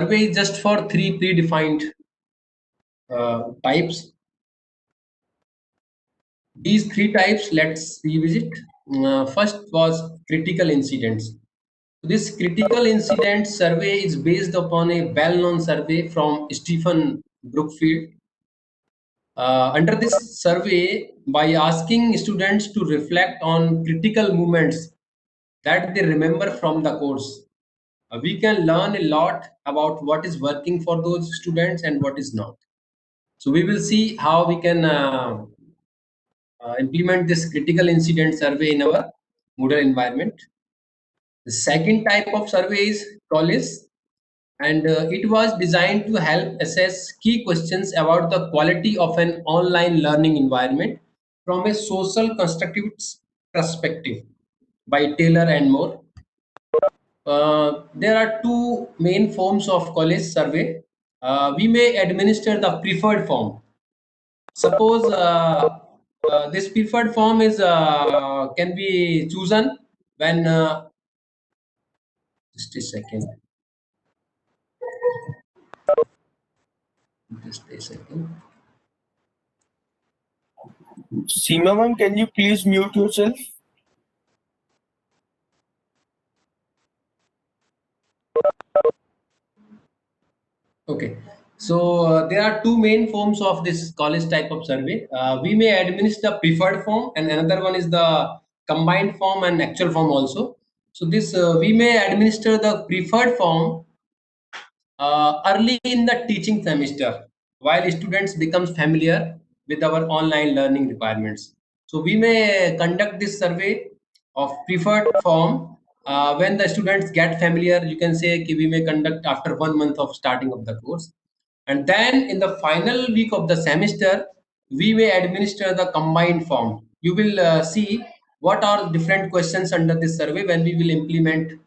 survey is just for three predefined types. These three types, let's revisit. First was critical incidents. This critical incident survey is based upon a well-known survey from Stephen Brookfield. Under this survey, by asking students to reflect on critical moments that they remember from the course, we can learn a lot about what is working for those students and what is not. So we will see how we can implement this critical incident survey in our Moodle environment. The second type of survey is Collis, and it was designed to help assess key questions about the quality of an online learning environment from a social constructivist perspective by Taylor and Moore. There are two main forms of college survey. We may administer the preferred form. Suppose this preferred form is can be chosen when just a second, just a second. Seema ma'am, can you please mute yourself? Okay, so there are two main forms of this college type of survey. We may administer preferred form, and another one is the combined form and actual form also. So this we may administer the preferred form early in the teaching semester while students becomes familiar with our online learning requirements. So we may conduct this survey of preferred form when the students get familiar. You can say we may conduct after 1 month of starting of the course, and then in the final week of the semester we may administer the combined form. You will see what are different questions under this survey when we will implement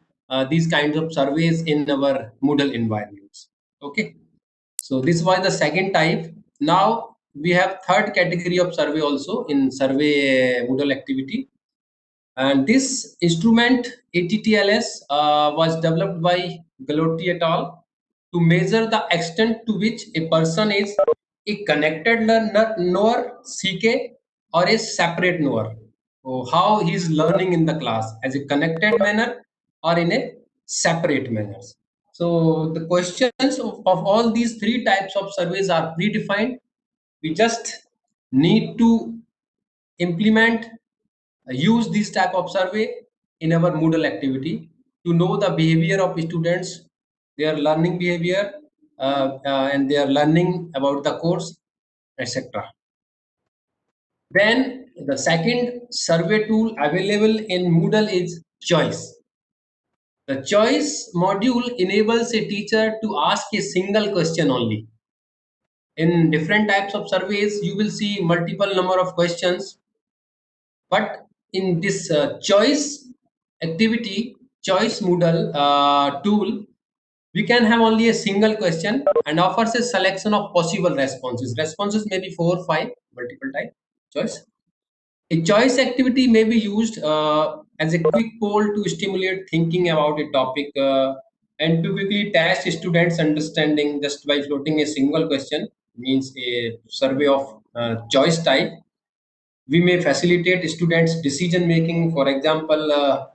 these kinds of surveys in our Moodle environments. Okay, so this was the second type. Now we have third category of survey also in survey Moodle activity, and this instrument ATTLS was developed by Gallotti et al. To measure the extent to which a person is a connected learner, knower, CK, or a separate knower. So how he is learning in the class as a connected manner or in a separate manner. So the questions of all these three types of surveys are predefined. We just need to implement use this type of survey in our Moodle activity to know the behavior of students, their learning behavior, and their learning about the course, etc. Then the second survey tool available in Moodle is Choice. The Choice module enables a teacher to ask a single question only. In different types of surveys, you will see multiple number of questions, but in this choice activity, choice Moodle tool, we can have only a single question and offers a selection of possible responses. Responses may be 4 or 5, multiple type choice. A choice activity may be used as a quick poll to stimulate thinking about a topic and to quickly test students' understanding just by floating a single question, means a survey of choice type. We may facilitate students' decision making. For example,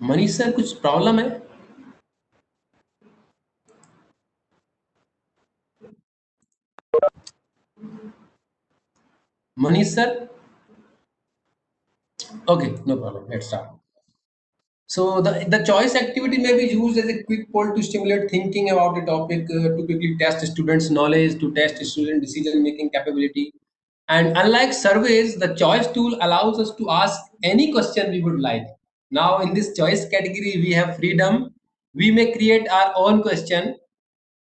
Manish sir कुछ problem है? Manish sir? Okay, no problem. Let's start. So the choice activity may be used as a quick poll to stimulate thinking about a topic, to quickly test students' knowledge, to test student decision-making capability. And unlike surveys, the choice tool allows us to ask any question we would like. Now, in this choice category, we have freedom. We may create our own question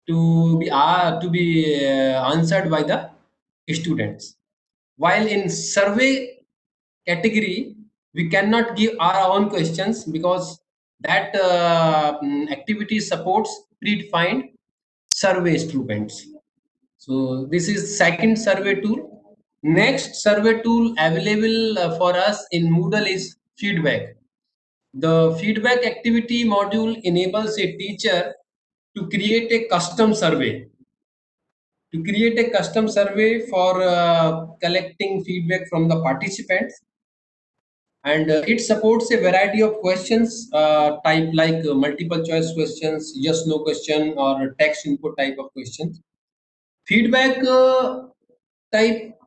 to be answered by the students. While in survey category, we cannot give our own questions because that activity supports predefined survey instruments. So this is second survey tool. Next survey tool available for us in Moodle is feedback. The feedback activity module enables a teacher to create a custom survey. To create a custom survey for collecting feedback from the participants, and it supports a variety of questions type like multiple choice questions, yes no question, or text input type of questions. Feedback type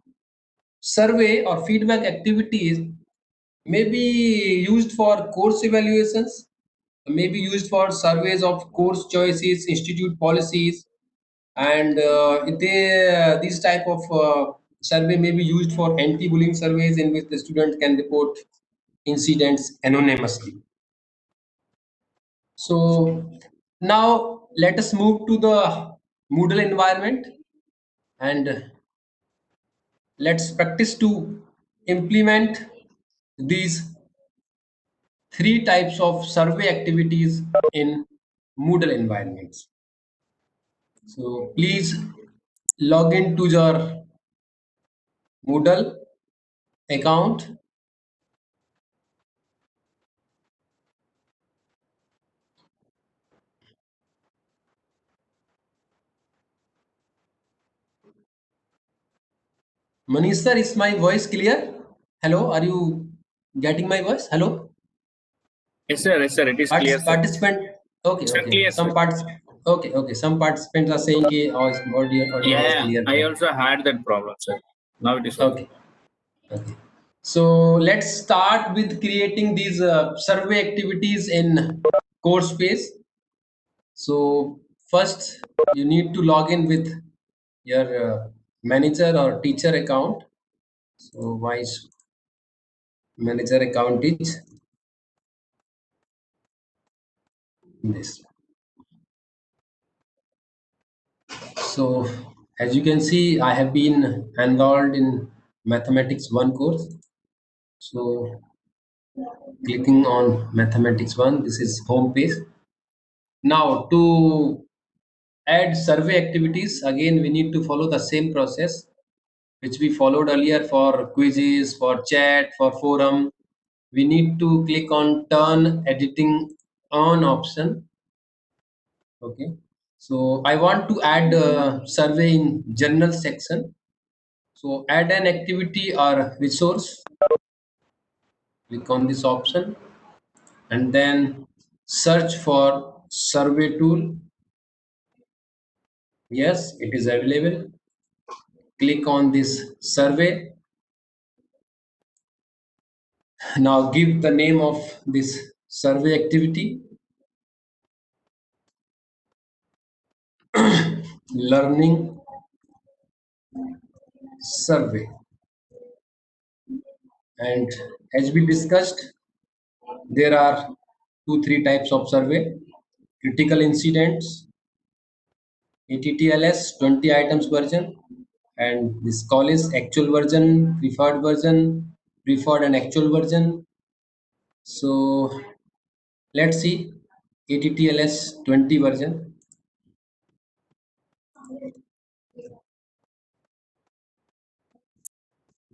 survey or feedback activities may be used for course evaluations, may be used for surveys of course choices, institute policies, and these type of survey may be used for anti-bullying surveys in which the student can report incidents anonymously. So now let us move to the Moodle environment, and let's practice to implement these three types of survey activities in Moodle environments. So please log into your Moodle account. Manish sir, is my voice clear? Hello, are you getting my voice? Hello? Yes, sir. Yes, sir. It is clear, sir. Participant. Okay, Sir, okay. clear, sir. Okay. Some participants are saying कि audio is Yeah, clear. I also had that problem, sir. Now it is okay. Okay, okay. So let's start with creating these survey activities in course space. So first, you need to log in with your manager or teacher account. So my manager account is this. So as you can see, I have been enrolled in Mathematics 1 course. So clicking on Mathematics 1, this is home page. Now to add survey activities, again we need to follow the same process which we followed earlier for quizzes, for chat, for forum. We need to click on turn editing on option. Okay. So I want to add a survey in general section. So add an activity or resource. Click on this option and then search for survey tool. Yes, it is available. Click on this survey. Now give the name of this survey activity. Learning survey. And as we discussed, there are three types of survey: critical incidents, ATTLS 20 items version, and this college actual version, preferred and actual version. So let's see ATTLS 20 version.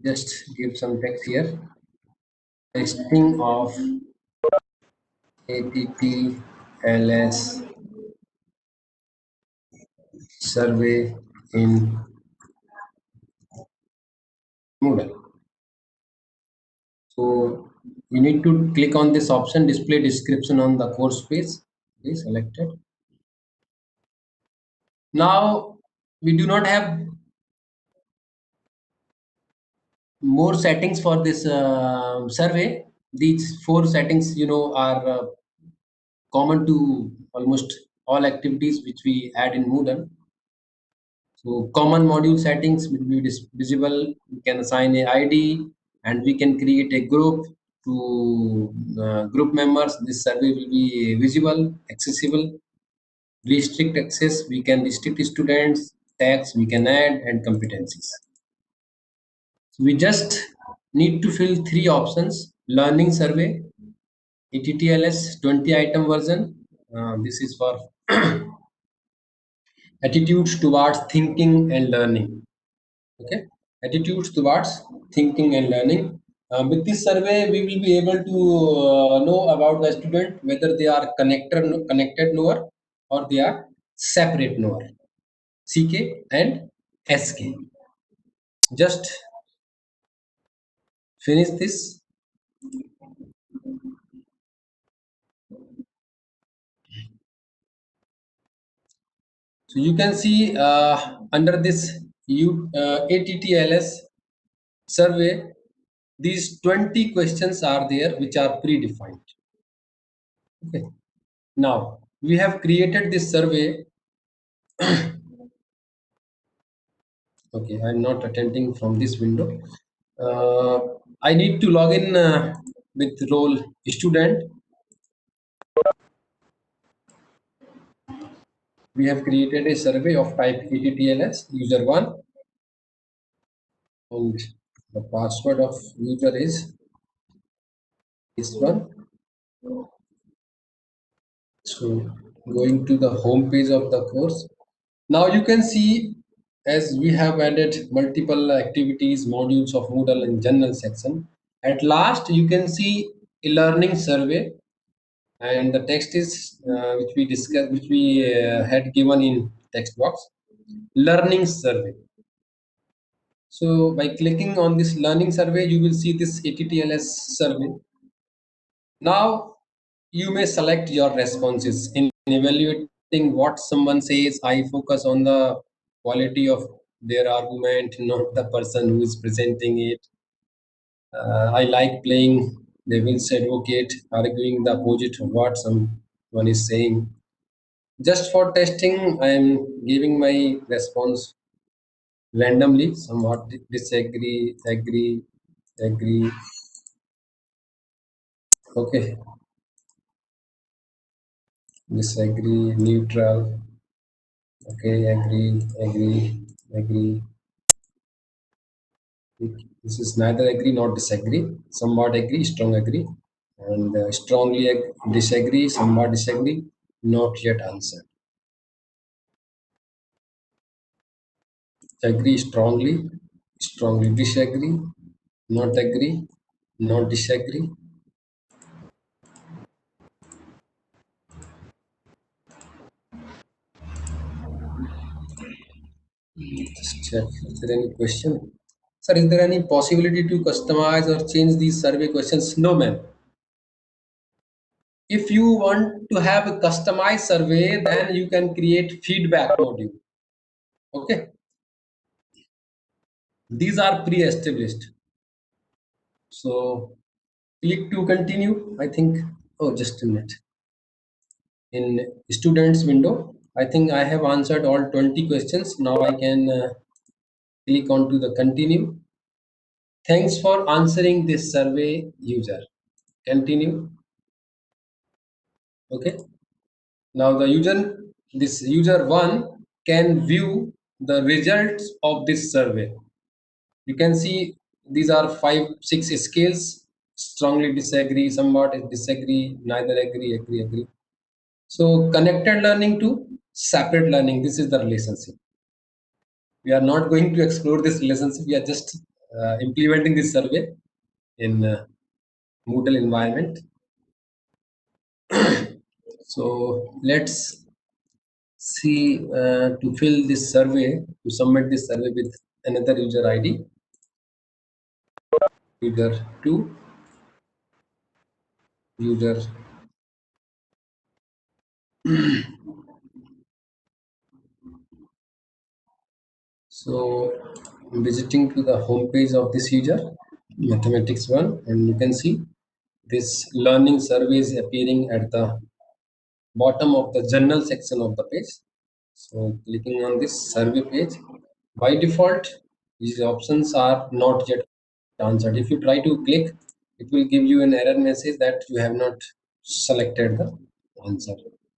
Just give some text here. Testing of ATTLS survey in Moodle. So you need to click on this option, display description on the course page. Okay, selected. Now we do not have more settings for this survey. These four settings, are common to almost all activities which we add in Moodle. So common module settings will be visible. We can assign a ID and we can create a group to group members. This survey will be visible, accessible. Restrict access, we can restrict students. Tags we can add, and competencies. So we just need to fill three options: learning survey, ATTLS 20 item version. This is for attitudes towards thinking and learning. Okay, attitudes towards thinking and learning. With this survey, we will be able to know about the student whether they are connected knower or they are separate knower, CK and SK. Just finish this. So you can see under this ATTLS survey, these 20 questions are there which are predefined. Okay. Now we have created this survey. Okay, I'm not attending from this window. I need to log in with role student. We have created a survey of type ATTLS user 1, and the password of user is this one. So going to the home page of the course. Now you can see as we have added multiple activities, modules of Moodle in general section. At last you can see a learning survey, and the text is which we discussed, which we had given in text box, learning survey. So by clicking on this learning survey, you will see this ATTLS survey. Now you may select your responses. In evaluating what someone says, I focus on the quality of their argument, not the person who is presenting it. I like playing devil's advocate, arguing the opposite of what someone is saying. Just for testing, I am giving my response randomly, somewhat disagree, agree, agree. Okay, disagree, neutral. Okay, agree, agree, agree. This is neither agree nor disagree. Somewhat agree, strong agree, and strongly disagree, somewhat disagree, not yet answered. Agree strongly, strongly disagree, not agree, not disagree. Just check. Is there any question? Sir, is there any possibility to customize or change these survey questions? No, ma'am. If you want to have a customized survey, then you can create feedback module. Okay. These are pre-established. So click to continue. I think, oh, just a minute. In students window, I think I have answered all 20 questions. Now I can click on to the continue. Thanks for answering this survey, user. Continue. Okay. Now this user one can view the results of this survey. You can see these are 5, 6 scales: strongly disagree, somewhat disagree, neither agree, agree, agree. So connected learning to separate learning. This is the relationship. We are not going to explore this relationship. We are just implementing this survey in Moodle environment. So let's see to fill this survey, to submit this survey with another user ID, user 2, user. So visiting to the home page of this user, mathematics 1, and you can see this learning survey is appearing at the bottom of the journal section of the page. So clicking on this survey page, by default, these options are not yet answered. If you try to click, it will give you an error message that you have not selected the answer.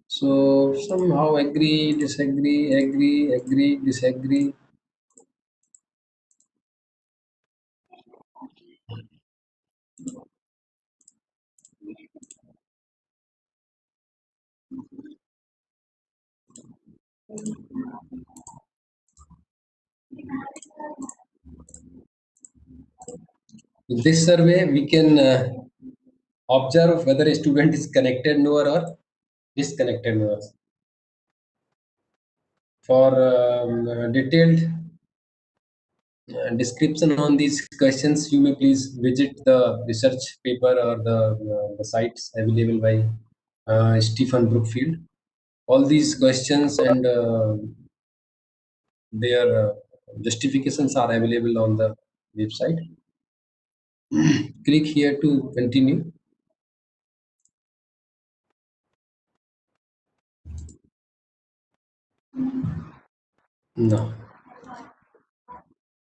So somehow agree, disagree, agree, agree, disagree. In this survey, we can observe whether a student is connected node or disconnected node. For detailed description on these questions, you may please visit the research paper or the sites available by Stephen Brookfield. All these questions and their justifications are available on the website. Click here to continue. Now,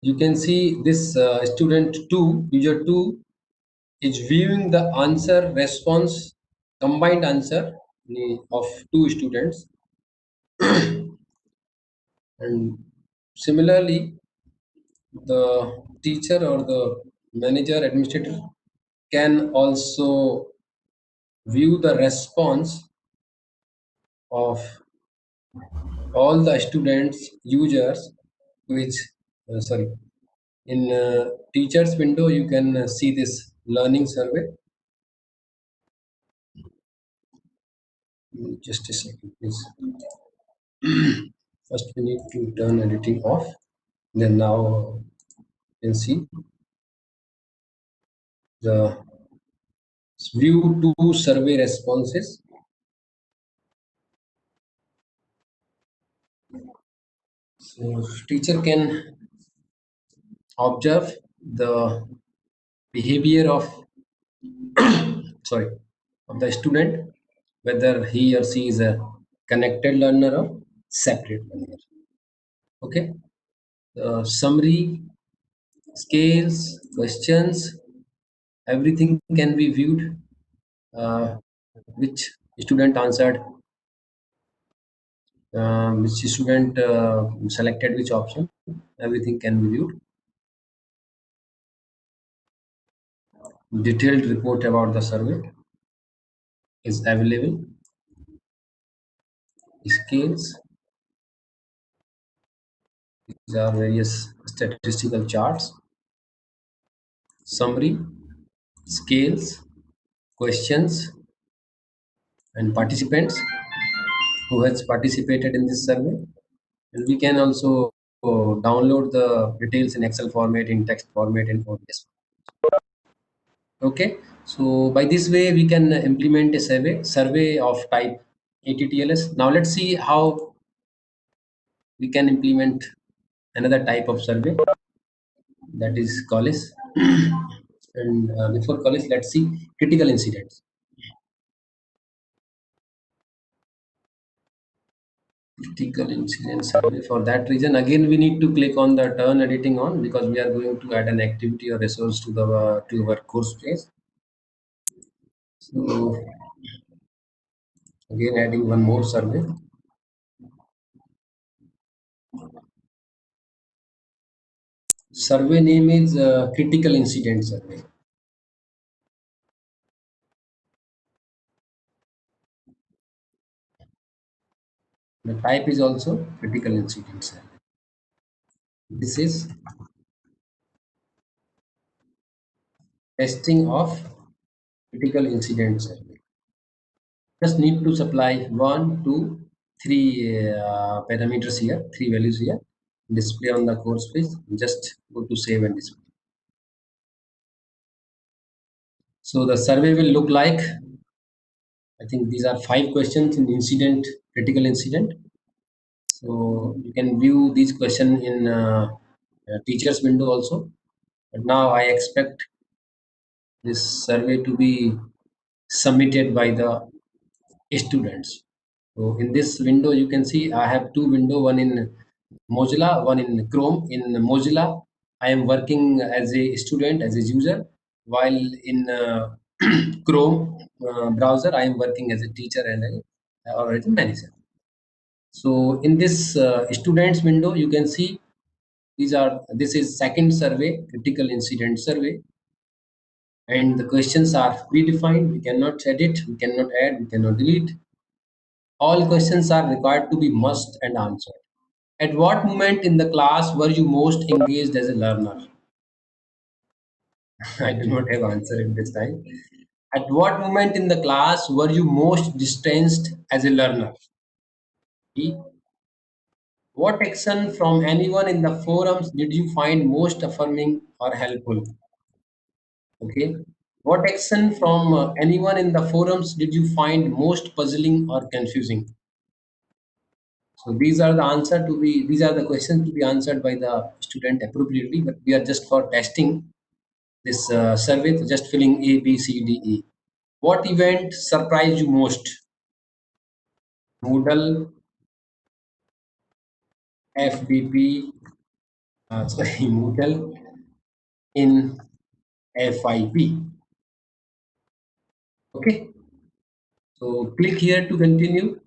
you can see this student 2, user 2, is viewing the answer response, combined answer of two students. And similarly, the teacher or the manager, administrator can also view the response of all the students, users, which, sorry, in teachers window, you can see this learning survey. Just a second, please. First, we need to turn editing off. Then now you can see the view to survey responses. So teacher can observe the behavior of sorry of the student, whether he or she is a connected learner or separate learner. Okay. The summary, scales, questions, everything can be viewed. Which student answered, which student selected which option, everything can be viewed. Detailed report about the survey is available. Scales, these are various statistical charts. Summary, scales, questions, and participants who has participated in this survey. And we can also download the details in Excel format, in text format, in ODS. Okay, so by this way we can implement a survey of type ATTLS. Now let's see how we can implement another type of survey, that is COLIS. And before COLIS, let's see critical incidents. Critical incident survey. For that reason, again we need to click on the turn editing on, because we are going to add an activity or resource to our course page. So again, adding one more survey. Survey name is critical incident survey. The type is also critical incident survey. This is testing of critical incident survey. Just need to supply 1, 2, 3 parameters here, 3 values here. Display on the course page. Just go to save and display. So the survey will look like, I think these are 5 questions in incident, critical incident. So you can view these questions in teachers window also. But now I expect this survey to be submitted by the students. So in this window, you can see I have two window, one in Mozilla, one in Chrome. In Mozilla, I am working as a student, as a user, while in Chrome browser, I am working as a teacher and or as a manager. So in this students window, you can see this is second survey, critical incident survey, and the questions are predefined. We cannot edit, we cannot add, we cannot delete. All questions are required to be must and answered. At what moment in the class were you most engaged as a learner? I do not have answer at this time. At what moment in the class were you most distanced as a learner? B. What action from anyone in the forums did you find most affirming or helpful? Okay. What action from anyone in the forums did you find most puzzling or confusing? So these are the answer to be these are the questions to be answered by the student appropriately. But we are just for testing this survey, so just filling A, B, C, D, E. What event surprised you most? Moodle, FBP, sorry, Moodle in FIP. Okay, so click here to continue.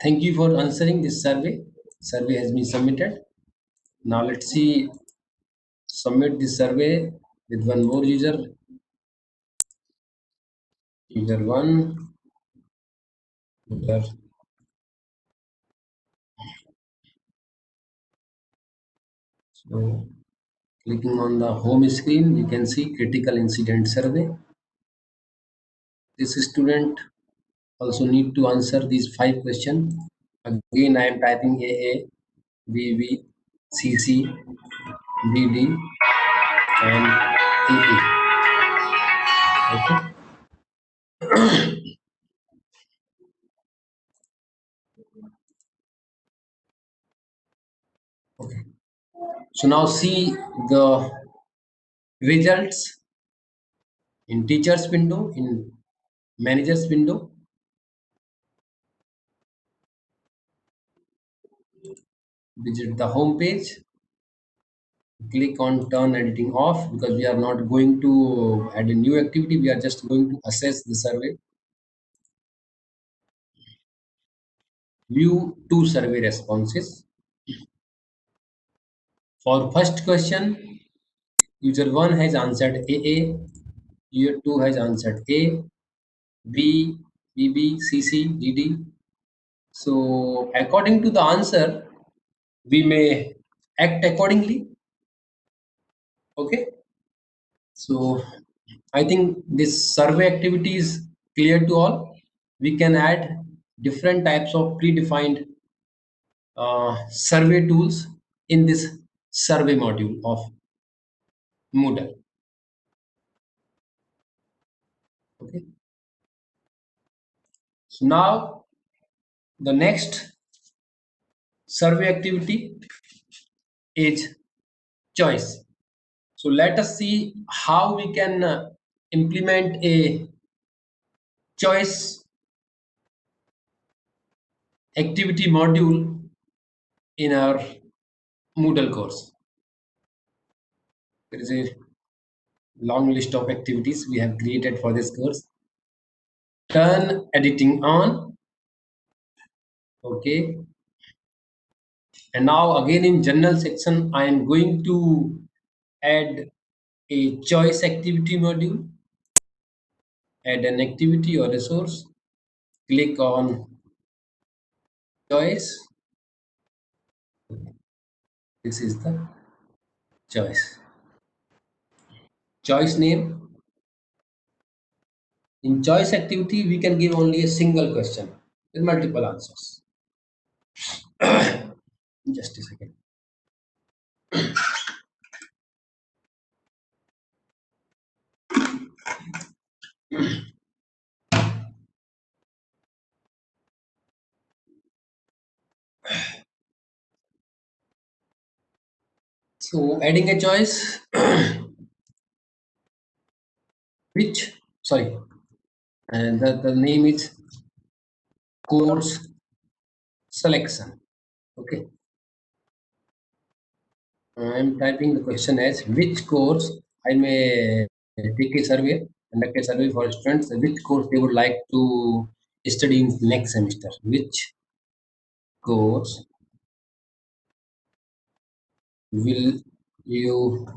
Thank you for answering this survey. Survey has been submitted. Now let's see, submit this survey with one more user. User one, user. So clicking on the home screen, you can see critical incident survey. This student also need to answer these 5 questions. Again, I am typing AA, BB, CC, DD, and EE. Okay. Okay. So now see the results in teachers window, in managers window. Visit the home page. Click on turn editing off because we are not going to add a new activity. We are just going to assess the survey. View two survey responses. For first question, user 1 has answered AA, user 2 has answered A, B, BB, CC, DD. So according to the answer, we may act accordingly. Okay. So I think this survey activity is clear to all. We can add different types of predefined survey tools in this survey module of Moodle. Okay. So now the next survey activity is choice. So let us see how we can implement a choice activity module in our Moodle course. There is a long list of activities we have created for this course. Turn editing on. Okay. And now again in general section, I am going to add a choice activity module. Add an activity or resource. Click on choice. This is the choice. Choice name. In choice activity, we can give only a single question with multiple answers. Just a second. So adding a choice, which, sorry, and the name is course selection. Okay. I'm typing the question as which course I may take a survey, conduct a survey for students, which course they would like to study in next semester. Which course will you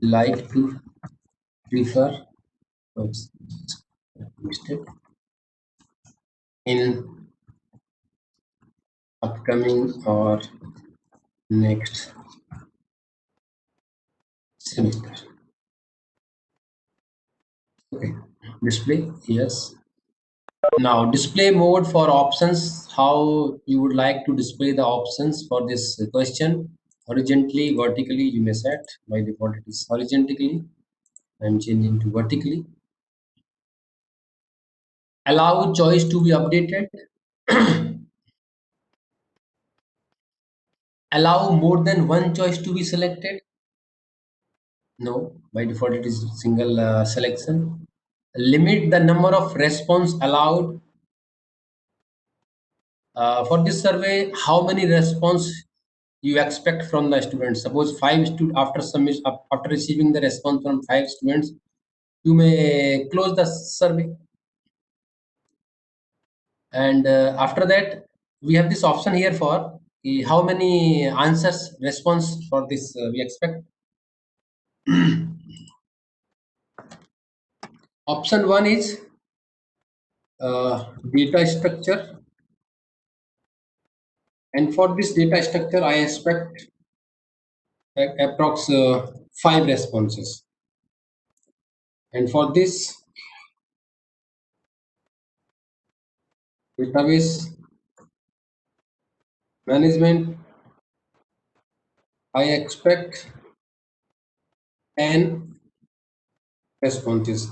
like to prefer? Oops, mistake. In upcoming or next semester. Okay, display, yes. Now display mode for options, how you would like to display the options for this question. Horizontally, vertically, you may set. By default it is horizontally. I'm changing to vertically. Allow choice to be updated. Allow more than one choice to be selected. No, by default it is single selection. Limit the number of response allowed. For this survey, how many response you expect from the students? Suppose after submit after receiving the response from 5 students, you may close the survey. And after that, we have this option here for how many answers response for this we expect. Option 1 is data structure, and for this data structure I expect approx 5 responses, and for this database management I expect 10 responses.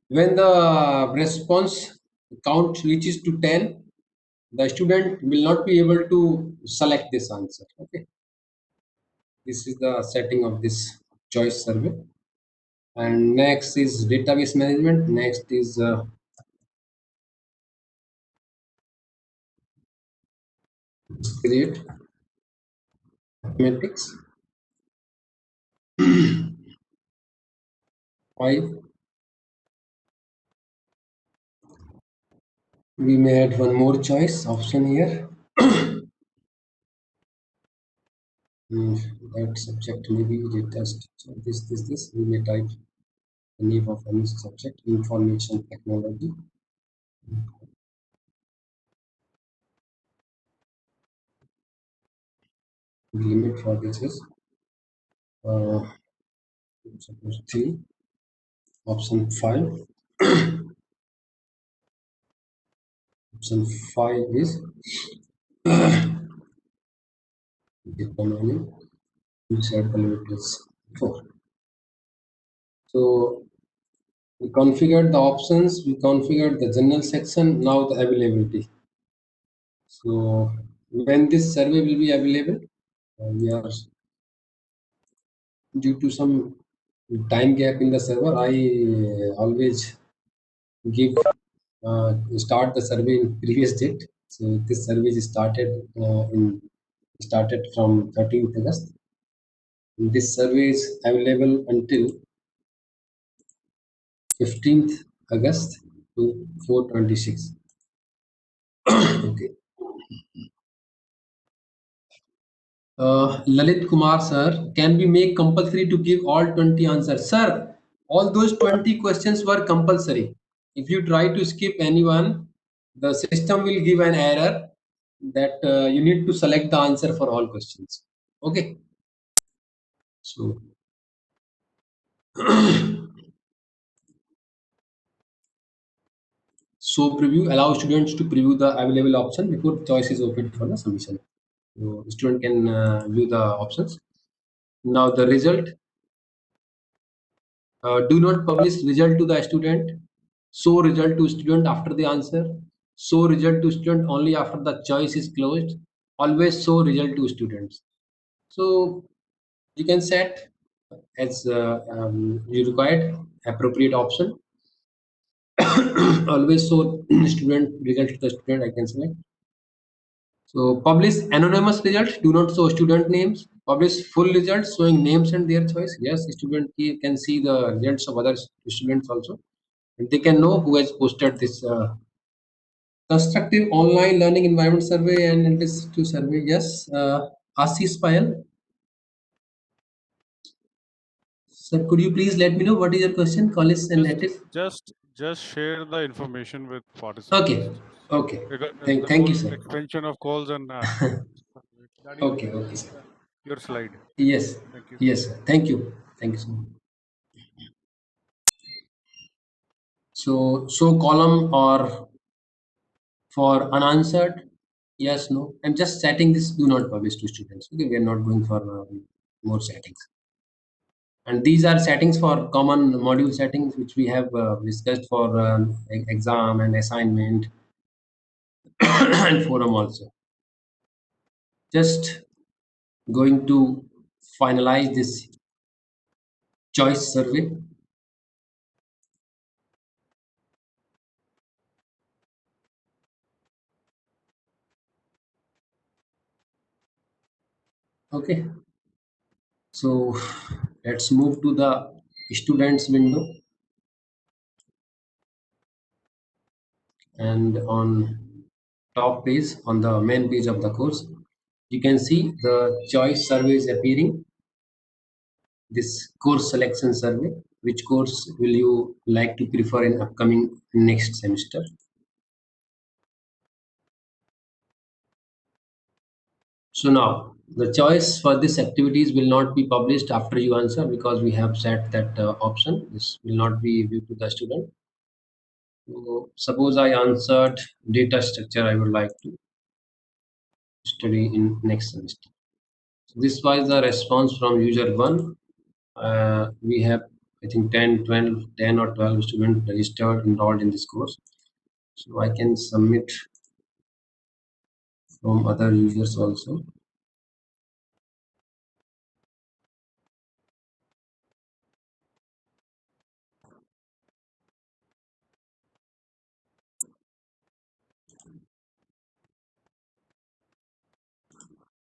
When the response count reaches to 10, the student will not be able to select this answer. Okay, this is the setting of this choice survey. And next is database management. Next is create mathematics 5. We may add one more choice option here. That subject may be data structure. This. We may type the name of any subject, information technology. The limit for this is suppose 3. Option 5. Option 5 is determining inside the limit is 4. So we configured the options, we configured the general section, now the availability. So when this survey will be available, we are due to some time gap in the server, I always give start the survey in previous date. So this survey is started from 13th August. And this survey is available until 15th August to 4:26. Okay. Lalit Kumar sir, can we make compulsory to give all 20 answers? Sir, all those 20 questions were compulsory. If you try to skip anyone, the system will give an error that you need to select the answer for all questions. Okay. So, so preview allow students to preview the available option before choice is open for the submission. So student can view the options. Now the result. Do not publish result to the student. Show result to student after the answer. Show result to student only after the choice is closed. Always show result to students. So you can set as you required appropriate option. Always show student result to the student. I can select. So publish anonymous results. Do not show student names. Publish full results showing names and their choice. Yes, student can see the results of other students also. And they can know who has posted this constructive online learning environment survey and this to survey. Yes, Ashish Payal. Sir, could you please let me know what is your question? College and native. Just share the information with participants. Okay. Okay. Because Thank the you, full sir. expansion of calls and that is Okay. Okay, sir. your slide. Yes. Thank you. Yes, sir. Thank you. Thank you so much. So column or for unanswered, yes, no. I'm just setting this. Do not publish to students. Okay, we are not going for more settings. And these are settings for common module settings, which we have discussed for exam and assignment and forum also. Just going to finalize this choice survey. Okay, so let's move to the students window, and on top page, on the main page of the course, you can see the choice survey is appearing. This course selection survey, which course will you like to prefer in upcoming next semester? So now the choice for this activities will not be published after you answer, because we have set that option. This will not be viewed to the student. So suppose I answered data structure, I would like to study in next semester. So this was the response from user 1. We have, I think, 10 or 12 students registered, enrolled in this course. So I can submit from other users also.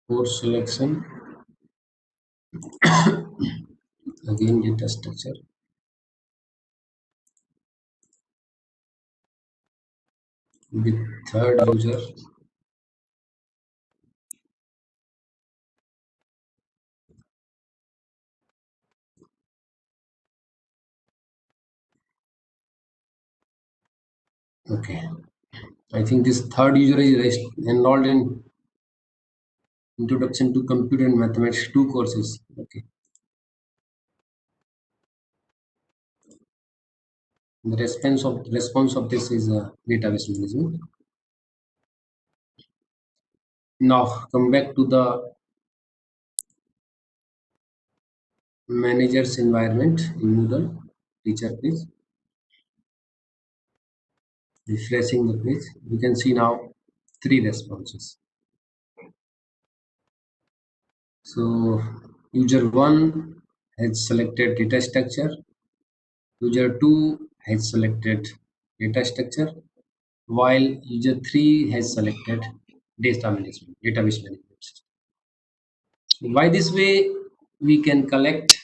Course selection, again data structure. With third user, okay. I think this third user is enrolled in Introduction to Computer and Mathematics 2 courses. Okay. The response of this is database management. Now come back to the manager's environment in Moodle. Teacher, please. Refreshing the page, you can see now 3 responses. So user 1 has selected data structure, user 2 has selected data structure, while user 3 has selected database management. So by this way, we can collect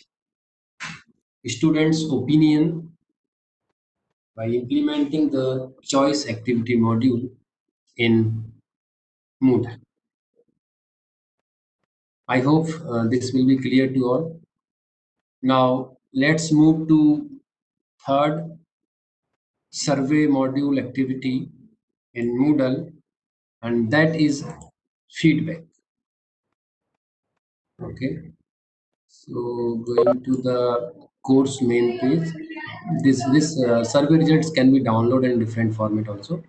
students' opinion by implementing the choice activity module in Moodle. I hope this will be clear to all. Now let's move to third survey module activity in Moodle, and that is feedback. Okay, so going to the course main page, this survey results can be downloaded in different format also.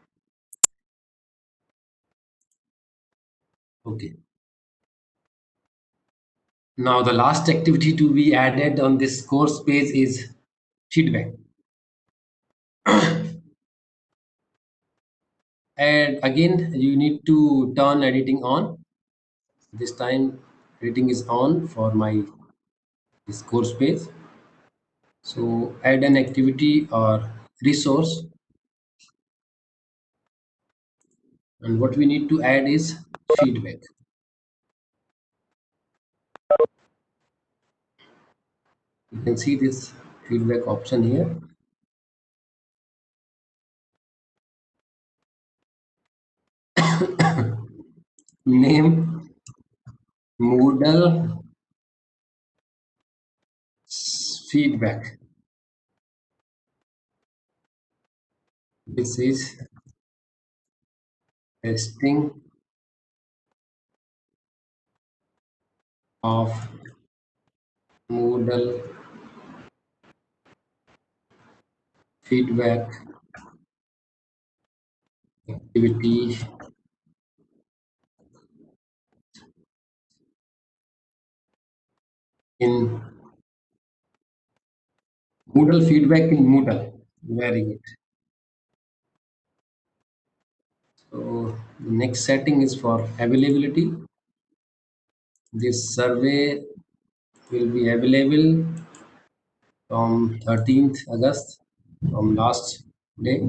Okay, now the last activity to be added on this course page is feedback. And again, you need to turn editing on. This time editing is on for my this course page. So add an activity or resource, and what we need to add is feedback. You can see this feedback option here. Name Moodle feedback. This is testing of Moodle feedback activity in Moodle feedback in Moodle. Very good. So the next setting is for availability. This survey will be available from 13th August, from last day,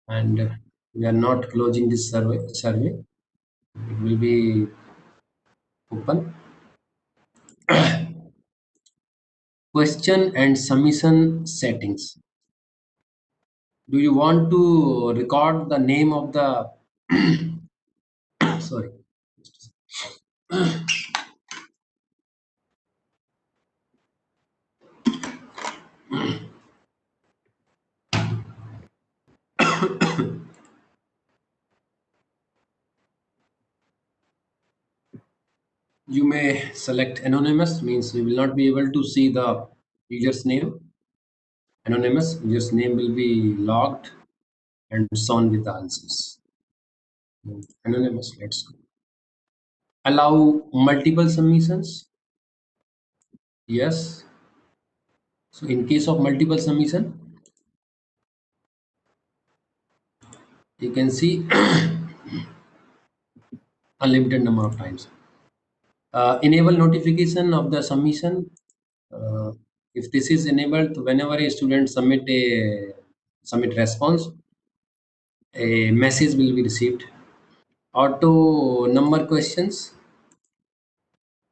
and we are not closing this survey. It will be open. Question and submission settings. Do you want to record the name of the sorry, you may select anonymous, means you will not be able to see the user's name. Anonymous, user's name will be logged and shown with the answers. Anonymous, let's go. Allow multiple submissions. Yes. So in case of multiple submission, you can see unlimited number of times. Enable notification of the submission. If this is enabled, whenever a student submit response, a message will be received. Auto number questions.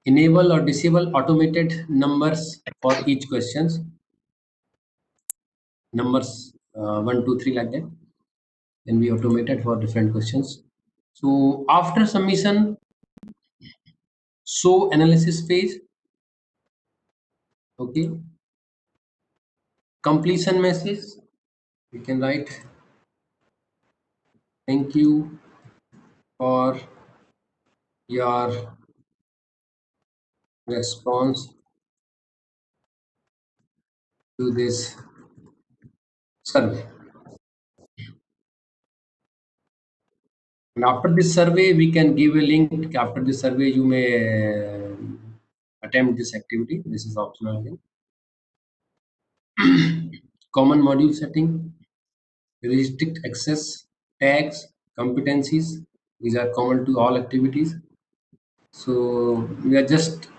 Enable or disable automated numbers for each questions. Numbers 1, 2, 3 like that can be automated for different questions. So after submission, show analysis phase. Okay. Completion message. We can write thank you for your response to this survey. And after this survey, we can give a link. After this survey, you may attempt this activity. This is optional again. Common module setting, restrict access, tags, competencies. These are common to all activities. So we are just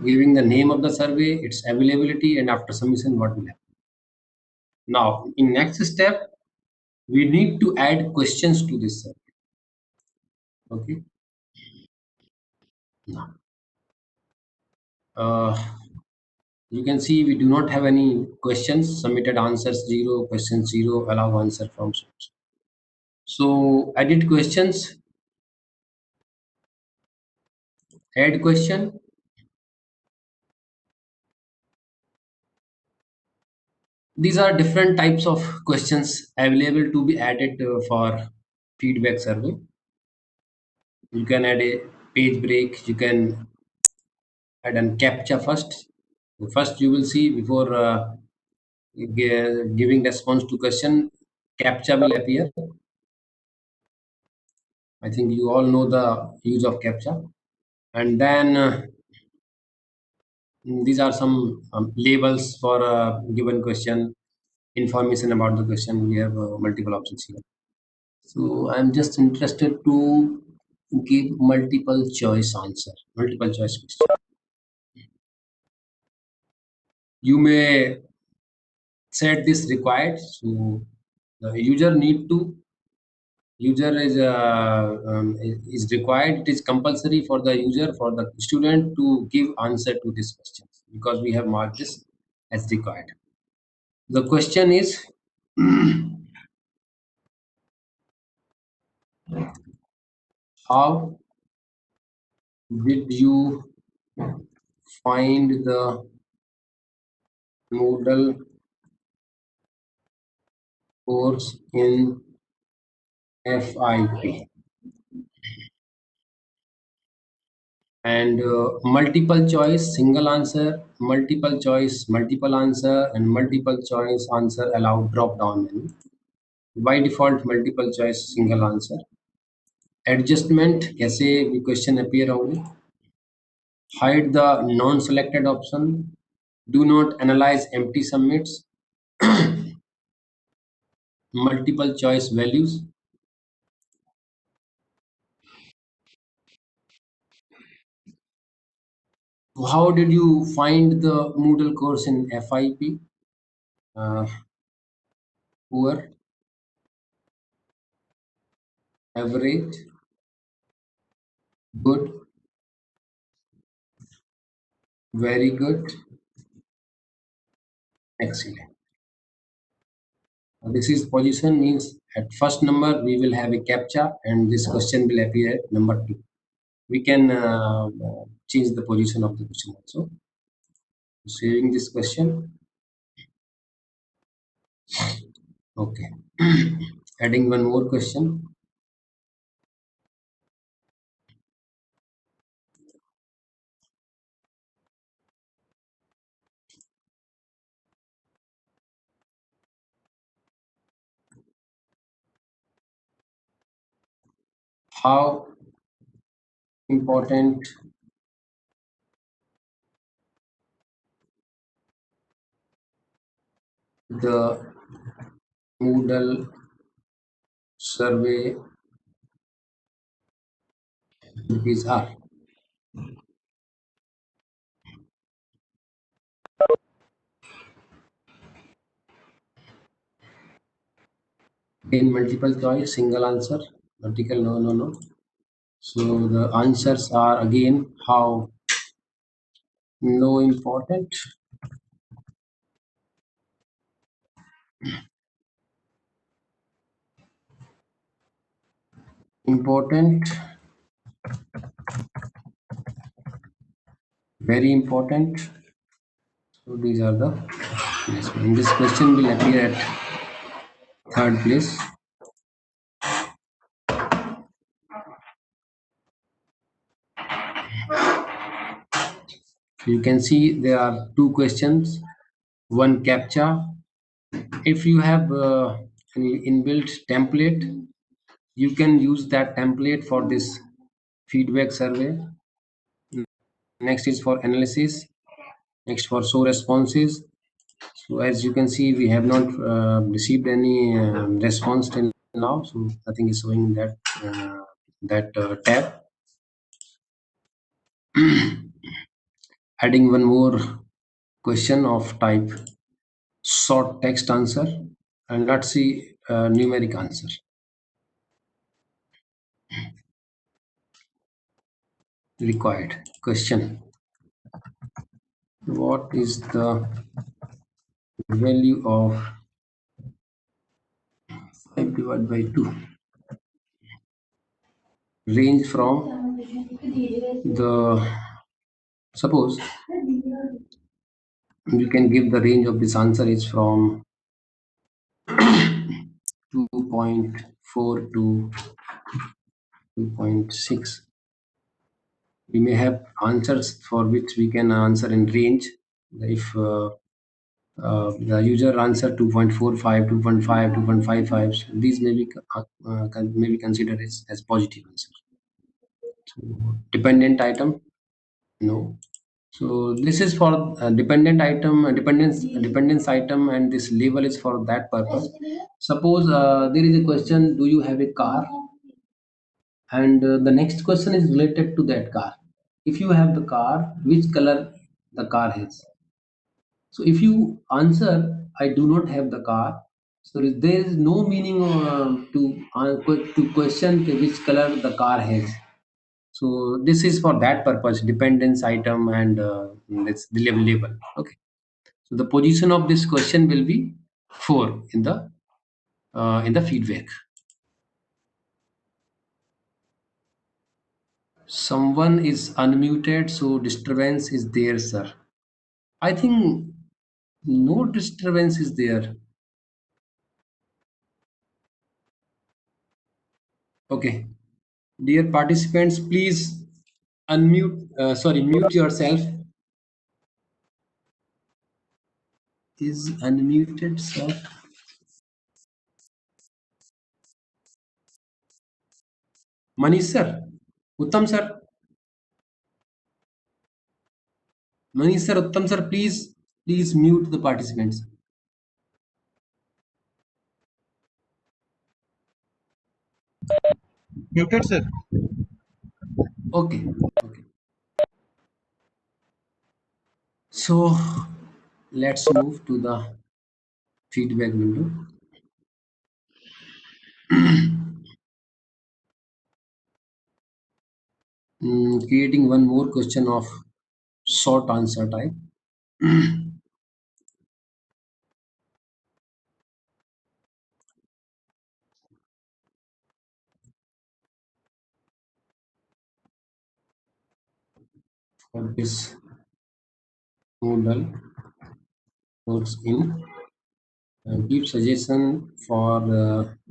giving the name of the survey, its availability, and after submission, what will happen. Now, in next step, we need to add questions to this survey. Okay. Now, you can see we do not have any questions. Submitted answers 0, questions 0, allow answer from source. So edit questions, add question. These are different types of questions available to be added for feedback survey. You can add a page break. You can add an captcha first. First, you will see before giving response to question, captcha will appear. I think you all know the use of captcha. And then these are some labels for a given question, information about the question. We have multiple options here. So I'm just interested to give multiple choice answer, multiple choice question. You may set this required. So the user is required. It is compulsory for the user, for the student to give answer to this question because we have marked this as required. The question is how did you find the Moodle course in FIP. And multiple choice, single answer, multiple choice, multiple answer, and multiple choice answer allowed drop down menu. By default multiple choice single answer. Adjustment कैसे भी question appear होंगे. Hide the non-selected option. Do not analyze empty submits. Multiple choice values. How did you find the Moodle course in FIP? Poor, average, good, very good, excellent. This is position means at first number we will have a captcha and this question will appear at number 2. We can change the position of the question also. Saving this question. Okay. Adding one more question. How important the Moodle survey activities are? In multiple choice, single answer, vertical, no. So the answers are again how no important, important, very important. So these are the yes, and this question will appear at third place. So you can see there are two questions, one captcha. If you have an inbuilt template, you can use that template for this feedback survey. Next is for analysis. Next for show responses. So as you can see, we have not received any response till now. So nothing is showing that tab. Adding one more question of type short text answer, and let's see numeric answer. Required question: what is the value of 5 divided by 2? Range from the, suppose you can give the range of this answer is from 2.4 to 2.6. We may have answers for which we can answer in range. If the user answer 2.45, 2.5, 2.55, so these may be considered as positive answer. So dependent item, no. So this is for dependent item, dependence item, and this label is for that purpose. Suppose there is a question: do you have a car? And the next question is related to that car. If you have the car, which color the car has? So if you answer, I do not have the car, so there is no meaning to question which color the car has. So this is for that purpose, dependence item and it's the label. Okay. So the position of this question will be 4 in the feedback. Someone is unmuted, so disturbance is there, sir. I think no disturbance is there. Okay. Dear participants, please mute yourself. Is unmuted, sir. Manish, sir. Uttam, sir. Manish, sir. Uttam, sir. Please mute the participants. Muted, sir. Okay. Okay. So let's move to the feedback window. Creating one more question of short answer type. For this Moodle course in give suggestion for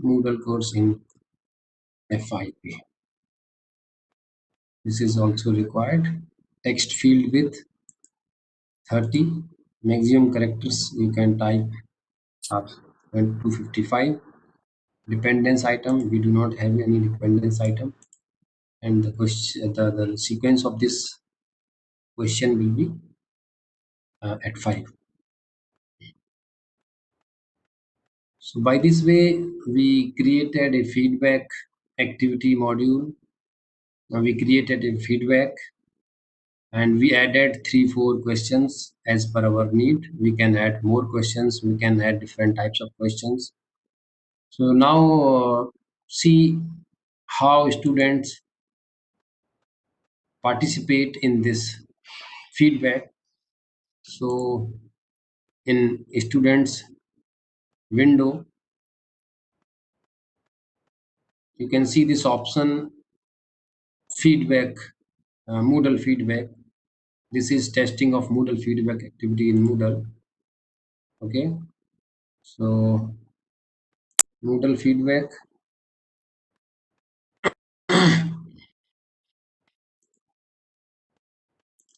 Moodle course in FIP. This is also required. Text field with 30. Maximum characters you can type are 255. Dependence item, we do not have any dependence item. And the question, the sequence of this question will be at 5. So by this way, we created a feedback activity module. Now we created a feedback and we added 3-4 questions as per our need. We can add more questions. We can add different types of questions. So now see how students participate in this feedback. So in students window, you can see this option feedback, Moodle feedback. This is testing of Moodle feedback activity in Moodle. Okay, so Moodle feedback.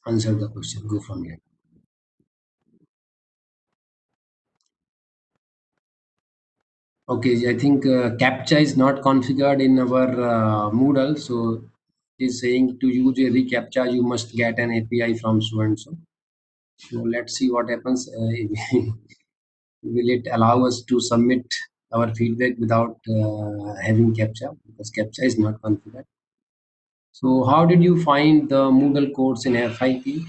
Answer the question. Go from here. Okay, I think CAPTCHA is not configured in our Moodle, so it is saying to use a reCAPTCHA, you must get an API from so and so. So let's see what happens. Will it allow us to submit our feedback without having CAPTCHA, because CAPTCHA is not configured. So how did you find the Moodle course in FIP?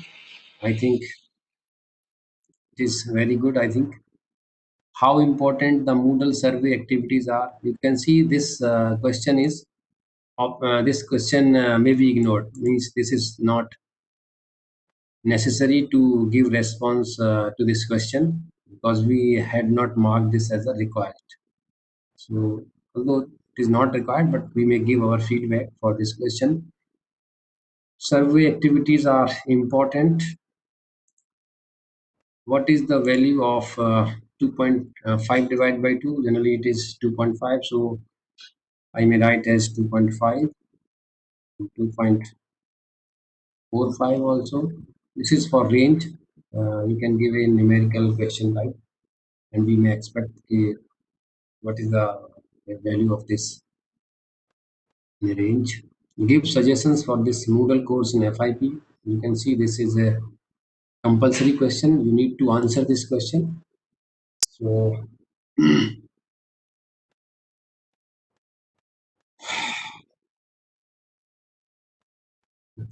I think it is very good. I think how important the Moodle survey activities are. You can see this question is this question may be ignored. Means this is not necessary to give response to this question because we had not marked this as a required. So although it is not required, but we may give our feedback for this question. Survey activities are important. What is the value of 2.5 divided by 2? Generally it is 2.5. So I may write as 2.5, 2.45 also. This is for range. We can give a numerical question type and we may expect what is the value of this in a range. Give suggestions for this Moodle course in FIP. You can see this is a compulsory question. You need to answer this question. So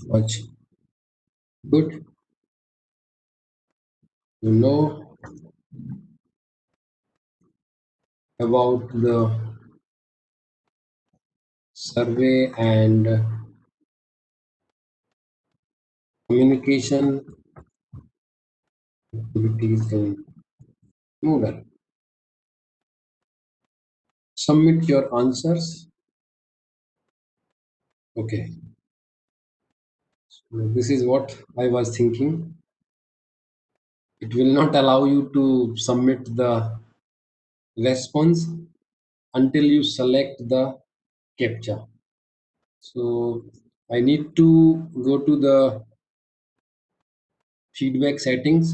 watch. Good. You know about the survey and communication activities in Moodle. Submit your answers. Okay. This is what I was thinking. It will not allow you to submit the response until you select the captcha. So I need to go to the feedback settings.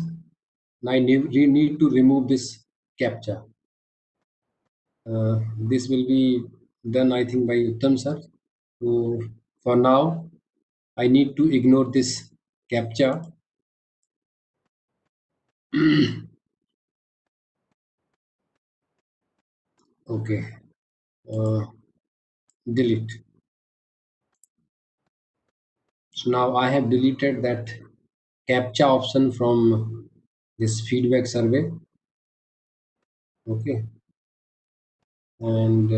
I need to remove this captcha. This will be done, I think, by Uttam sir. So for now, I need to ignore this captcha. Okay, uh, delete. So now I have deleted that captcha option from this feedback survey. Okay, and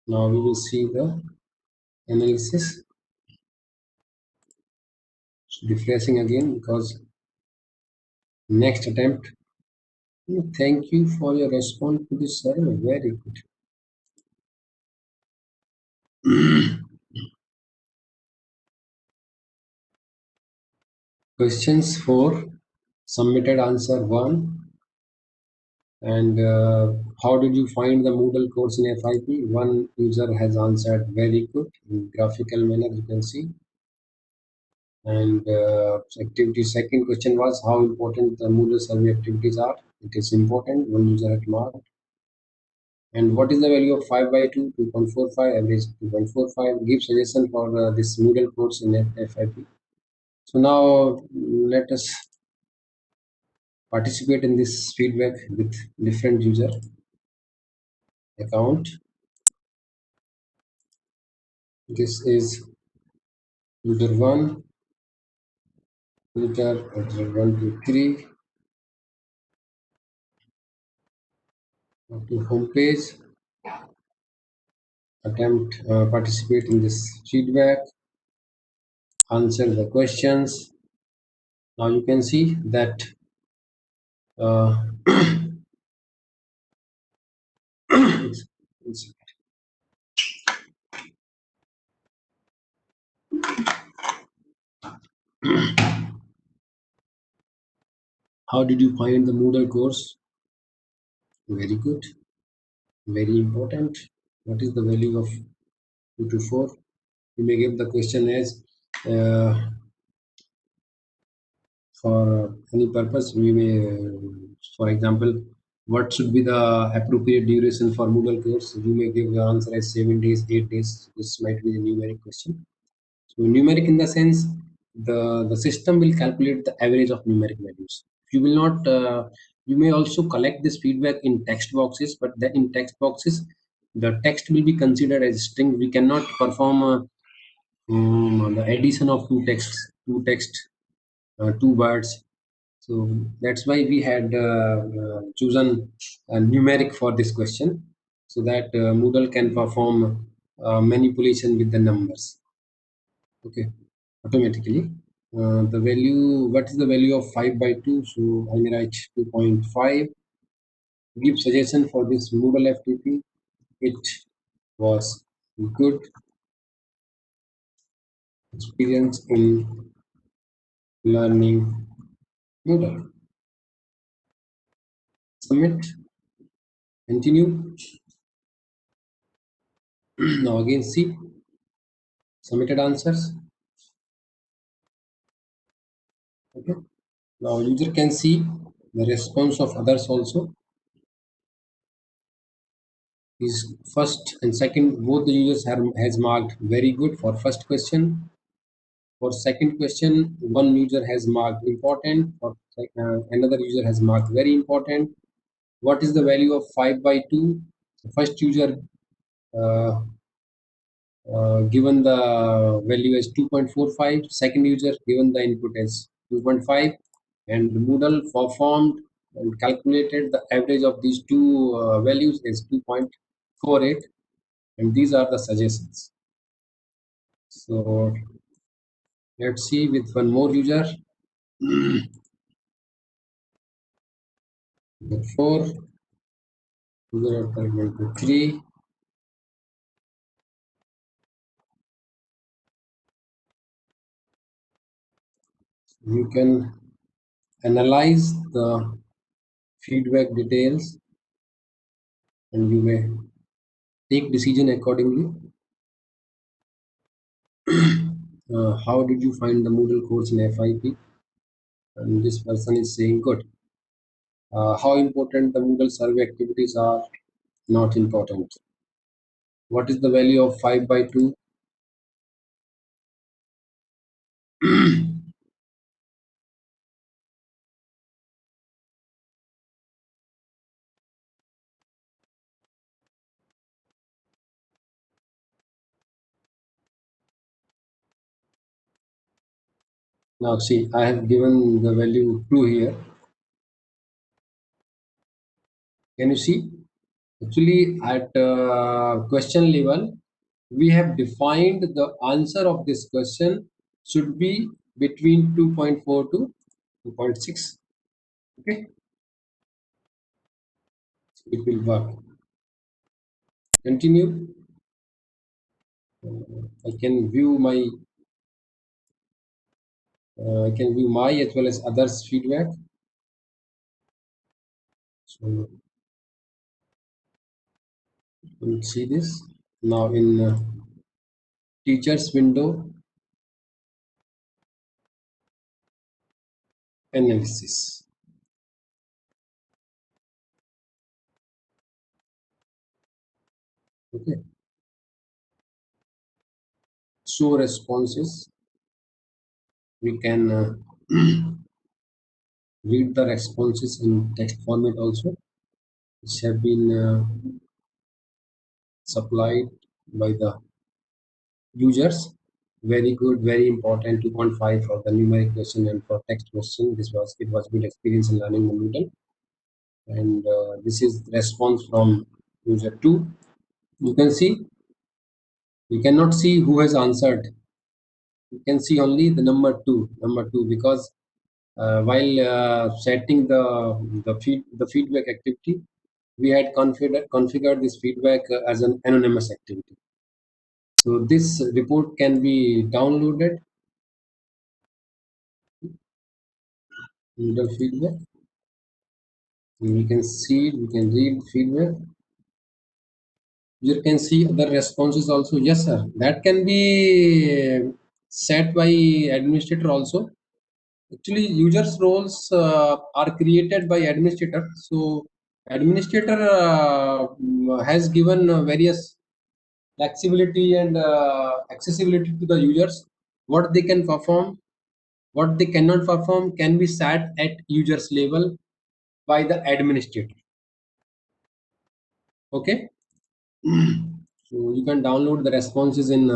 now we will see the analysis. So refreshing again because next attempt. Thank you for your response to this survey. Very good. Questions 4, submitted answer 1. And how did you find the Moodle course in FIP? One user has answered very good in graphical manner, you can see. And activity, second question was how important the Moodle survey activities are. It is important, one user had marked. And what is the value of 5 by 2, 2.45, average 2.45? Give suggestion for this Moodle course in FIP. So now let us participate in this feedback with different user account. This is user 1, user 1 to 3, to home page, attempt participate in this feedback, answer the questions. Now you can see that uh, it's- how did you find the Moodle course? Very good, very important. What is the value of 2 to 4? You may give the question as for any purpose. We may, for example, what should be the appropriate duration for Moodle course? You may give your answer as 7 days, 8 days. This might be a numeric question. So numeric in the sense the system will calculate the average of numeric values. You will not. You may also collect this feedback in text boxes, but in text boxes, the text will be considered as string. We cannot perform the addition of two words. So that's why we had chosen numeric for this question, so that Moodle can perform manipulation with the numbers. Okay, automatically. The value, what is the value of 5 by 2? So I may write 2.5. Give suggestion for this Moodle FTP. It was good experience in learning Moodle. Submit, continue. Now again see submitted answers. Okay. Now user can see the response of others also. His first and second, both the users has marked very good for first question. For second question, one user has marked important. For another user has marked very important. What is the value of 5 by 2? The first user uh, given the value as 2.45. Second user given the input as 2.5, and Moodle performed and calculated the average of these two values as 2.48, and these are the suggestions. So let's see with one more user. The 4, user 3, You can analyze the feedback details and you may take decision accordingly. How did you find the Moodle course in FIP? And this person is saying good. How important the Moodle survey activities are? Not important. What is the value of 5 by 2? Now see, I have given the value 2 here. Can you see? Actually, at question level, we have defined the answer of this question should be between 2.4 to 2.6. Okay, it will work. Continue. I can view my as well as others feedback. So we'll see this now in teachers window analysis. Okay, show responses. We can read the responses in text format also, which have been supplied by the users. Very good, very important. 2.5 for the numeric question and for text question. It was good experience in learning the Moodle. And this is response from user 2. You can see, you cannot see who has answered. You can see only the number 2 because while setting the feedback activity, we had configured this feedback as an anonymous activity. So this report can be downloaded. Moodle feedback. We can see it, we can read feedback. You can see other responses also. Yes, sir. That can be set by administrator also. Actually, users roles are created by administrator. So administrator has given various flexibility and accessibility to the users. What they can perform, what they cannot perform can be set at users level by the administrator. Okay. So you can download the responses in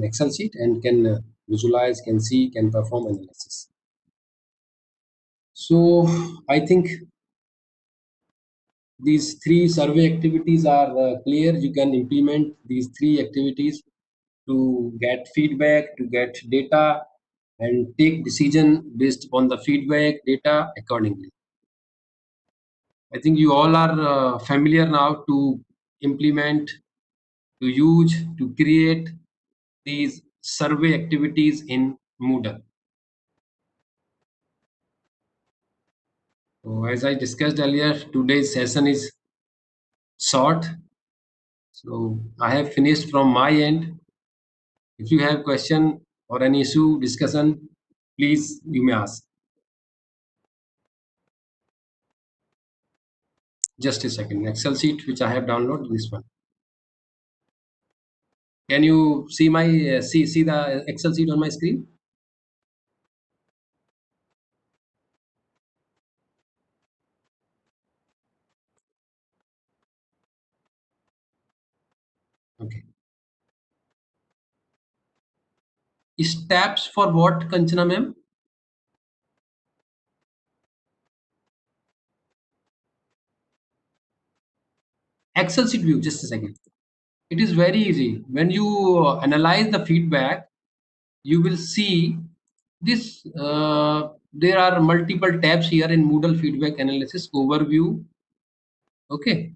Excel sheet and can visualize, can see, can perform analysis. So I think these 3 survey activities are clear. You can implement these 3 activities to get feedback, to get data, and take decision based upon the feedback data accordingly. I think you all are familiar now to implement, to use, to create these survey activities in Moodle. So as I discussed earlier, today's session is short. So I have finished from my end. If you have question or any issue discussion, please you may ask. Just a second. Excel sheet which I have downloaded, this one. Can you see my see the Excel sheet on my screen? Okay. Steps for what, Kanchana ma'am? Excel sheet view. Just a second. It is very easy. When you analyze the feedback, you will see this. There are multiple tabs here in Moodle feedback analysis overview. Okay,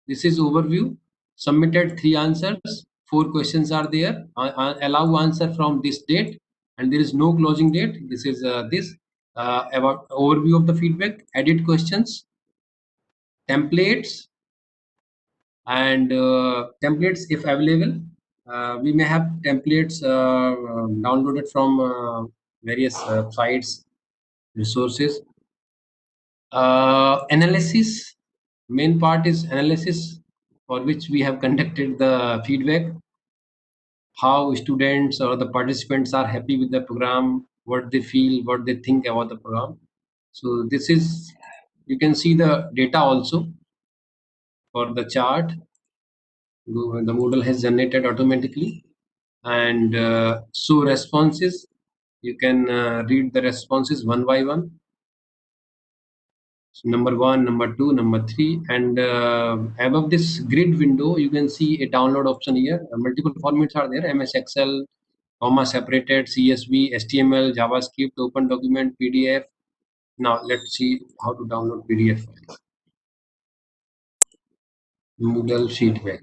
this is overview. Submitted 3 answers. 4 questions are there. Allow answer from this date and there is no closing date. This is about overview of the feedback, edit questions, templates, and templates if available. We may have templates downloaded from various sites, resources. Analysis, main part is analysis, for which we have conducted the feedback, how students or the participants are happy with the program, what they feel, what they think about the program. So this is, you can see the data also for the chart. The Moodle has generated automatically, and so responses, you can read the responses one by one. So number 1, number 2, number 3, and above this grid window you can see a download option here. Multiple formats are there: MS Excel, comma separated, CSV, HTML, JavaScript, open document, PDF. Now let's see how to download PDF. Moodle feedback.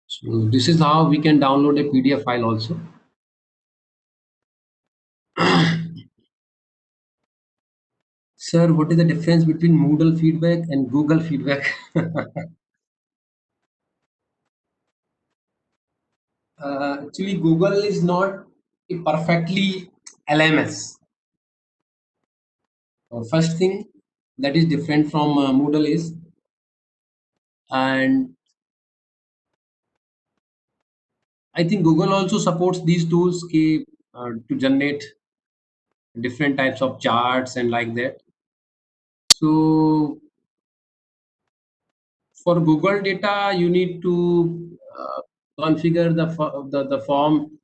So this is how we can download a PDF file also. Sir, what is the difference between Moodle feedback and Google feedback? Actually, Google is not a perfectly LMS. First thing that is different from Moodle is, and I think Google also supports these tools to generate different types of charts and like that. So for Google data, you need to configure the form.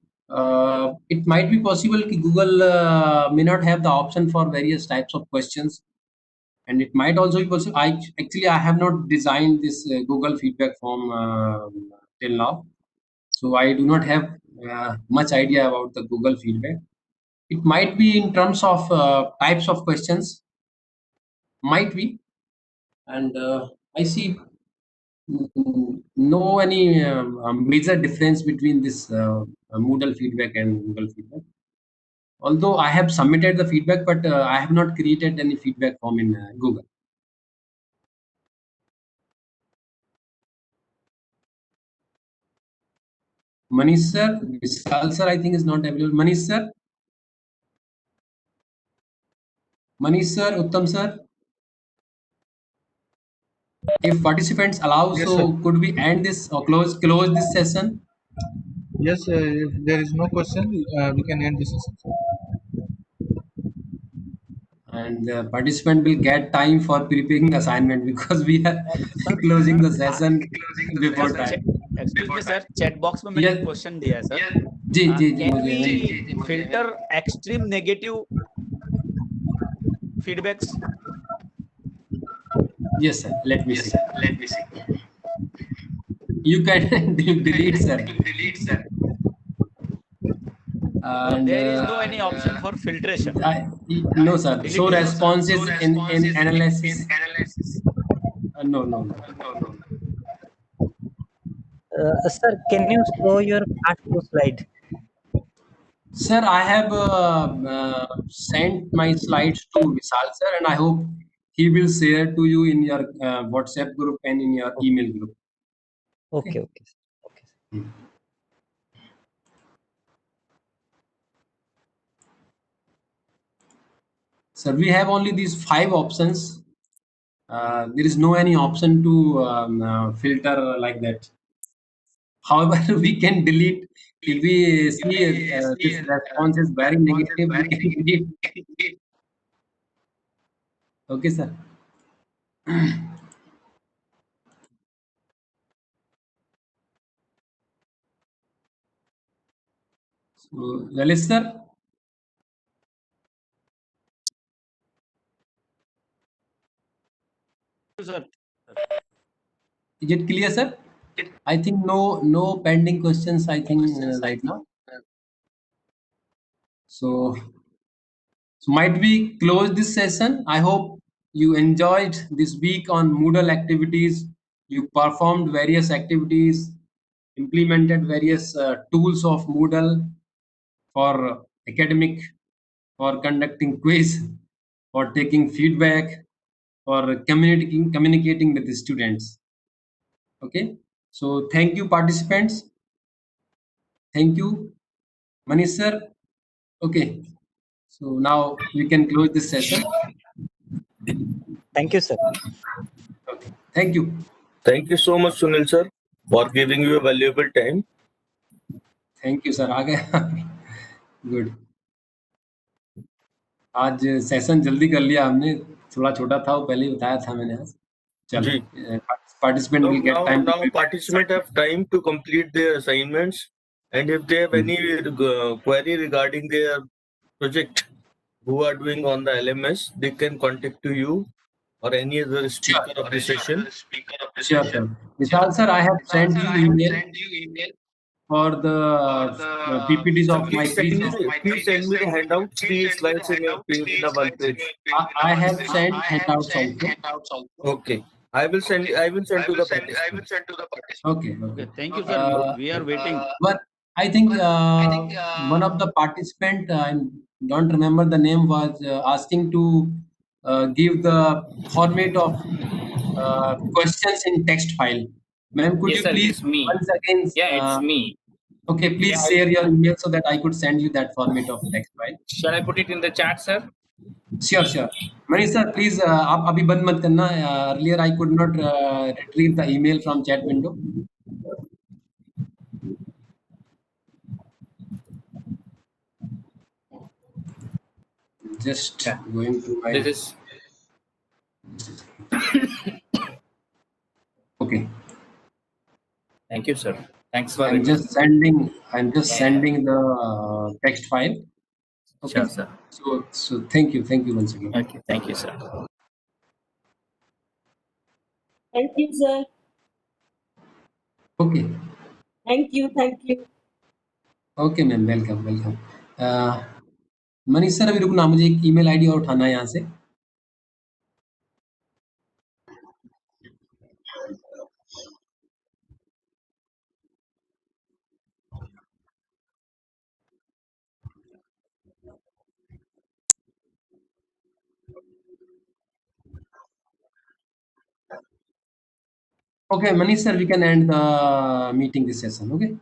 It might be possible that Google may not have the option for various types of questions, and it might also be possible. I have not designed this Google feedback form till now, so I do not have much idea about the Google feedback. It might be in terms of types of questions, might be, and I see no any major difference between this Moodle feedback and Google feedback. Although I have submitted the feedback, but I have not created any feedback form in Google. Manish sir, Vishal sir, I think is not available. Manish sir, Uttam sir. If participants allow, Yes, so sir. could we end this or close this session? Yes, if there is no question, we can end this session, sir. And the participant will get time for preparing the assignment, because we are sir closing the session before sir time. Excuse me sir chat box में मैंने Yes. एक question दिया है sir जी जी जी can मुझे we filter extreme negative feedbacks Yes sir, let me see. You can delete sir. And there is no any option for filtration no sir, so responses in analysis. No. Sir, can you show your past two slide? Sir, I have sent my slides to Vishal sir, and I hope he will share to you in your WhatsApp group and in your email group. Okay. So we have only these 5 options. There is no any option to filter like that. However, we can delete if we see this response is very negative. We can delete. Okay, sir. So, Lalit sir. Sir Is it clear, sir? I think no pending questions. I think right now. So might we close this session? I hope you enjoyed this week on Moodle activities. You performed various activities. implemented various tools of Moodle for academic, for conducting quiz, for taking feedback, for communicating with the students. Okay, so thank you, participants. Thank you, Manish sir. Okay, so now we can close this session. Thank you, sir. Okay, thank you. Thank you so much, Sunil sir, for giving your valuable time. Thank you sir आ गया good आज session जल्दी कर लिया हमने थोड़ा छोटा था वो पहले ही बताया था मैंने आज चलो जी। Participant will get time Now participants have time to complete their assignments, and if they have any query regarding their project who are doing on the LMS, they can contact to you or any other speaker of the session. sure sure Vishal sir I have sent you email for the PPTs of my Please send me the handouts, 3 slides in the one page. I have sent handouts also. Okay. I will send to the participants. Okay. Okay, thank you, sir. We are waiting. But I think one of the participant, I don't remember the name, was asking to give the format of questions in text file. Ma'am, could Yes, you sir, please it's me. once again? Yeah, it's me. Okay, please share your email so that I could send you that format of text file. Shall I put it in the chat, sir? Sure, sure. Manish sir, please आप अभी बंद मत करना. Earlier I could not retrieve the email from chat window. Just Yeah. going to my. This is Okay. thank you, sir. Thanks for I'm just sending. I'm just Yeah. sending the text file. Okay. Sure, sir. So thank you once again. Okay, thank you, sir. Thank you, sir. Okay. Thank you. Thank you. Okay, ma'am welcome. Manish sir अभी रुकना मुझे एक email ID और उठाना है यहाँ से. Okay, Manish sir, we can end the meeting this session. Okay.